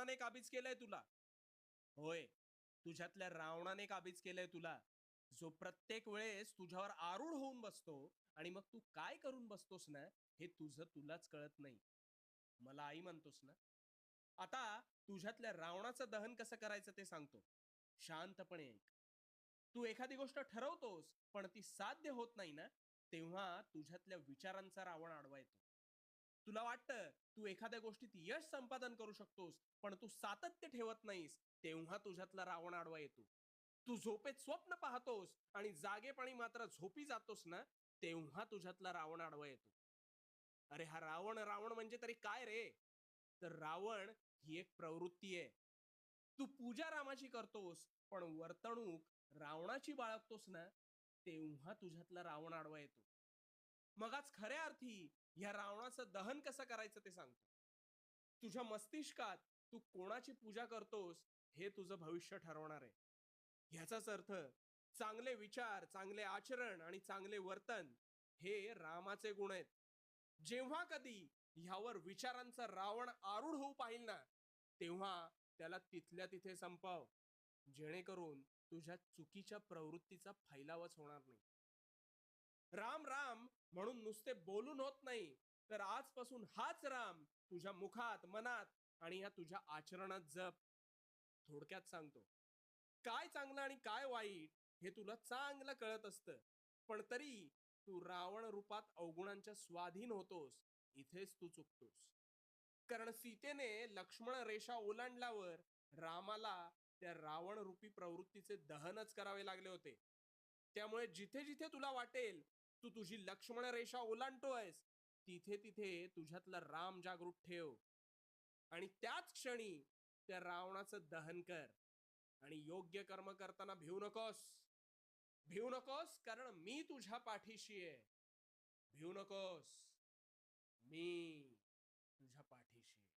रावणाने काबीज केलंय तुला. होय, तुझ्यातल्या रावणाने काबीज केलंय तुला. जो प्रत्येक वेळेस तुझ्यावर आरूढ होऊन बसतो आणि मग तू काय करून बसतोस ना, हे तुझं तुलाच कळत नाही. मला आई म्हणतोस ना? आता तुझ्यातल्या रावणाचं दहन कसं करायचं ते सांगतो. शांतपणे ऐक. तू एखादी गोष्ट ठरवतोस, पण ती साध्य होत नाही ना, तेव्हा तुझ्यातल्या विचारांचा रावण आडवा येतो. तुला वाटतं तू एखाद्या गोष्टीत यश संपादन करू शकतोस, पण तू सातत्य ठेवत नाहीस, तेव्हा तुझ्यातला रावण आडवा येतो. तू झोपेत स्वप्न पाहतोस आणि जागेपणी मात्र झोपी जातोस ना, तेव्हा तुझ्यातला रावण आडवा येतो. अरे हा रावण रावण म्हणजे तरी काय रे? तर रावण ही एक प्रवृत्ती आहे. तू पूजा रामाची करतोस, पण वर्तणूक रावणाची बाळगतोस ना, तेव्हा तुझ्यातला रावण आडवा येतो. मग आज खऱ्या अर्थी ह्या रावणाचं दहन कसं करायचं ते सांगतो. तुझ्या मस्तिष्कात तू कोणाची पूजा करतोस, हे तुझं भविष्य ठरवणार आहे. ह्याचाच अर्थ चांगले विचार, चांगले आचरण आणि चांगले वर्तन हे रामाचे गुण आहेत. जेव्हा कधी ह्यावर विचारांचा रावण आरूढ होऊ पाहिल ना, तेव्हा त्याला तिथल्या तिथे संपव. जेणेकरून तुझ्या चुकीच्या प्रवृत्तीचा फैलावच होणार नाही. राम राम म्हणून नुसते बोलून होत नाही, तर आजपासून हाच राम तुझ्या मुखात, मनात आणि या तुझ्या आचरणात जप. थोडक्यात सांगतो, काय चांगलं आणि काय वाईट हे तुला चांगलं कळत असतं, पण तरी तू रावण रूपात अवगुणांच्या स्वाधीन होतोस. इथेच तू चुकतोस. कारण सीतेने लक्ष्मण रेषा ओलांडल्यावर रामाला त्या रावण रूपी प्रवृत्तीचे दहनच करावे लागले होते. त्यामुळे जिथे जिथे तुला वाटेल तू तुझी लक्ष्मण रेषा ओलांडतोयस, तिथे तिथे तुझ्यातला राम जागृत ठेव आणि त्याच क्षणी त्या रावणाचं दहन कर. आणि योग्य कर्म करताना भिवू नकोस. भिवू नकोस, कारण मी तुझ्या पाठीशी आहे. भिवू नकोस, मी तुझ्या पाठीशी आहे.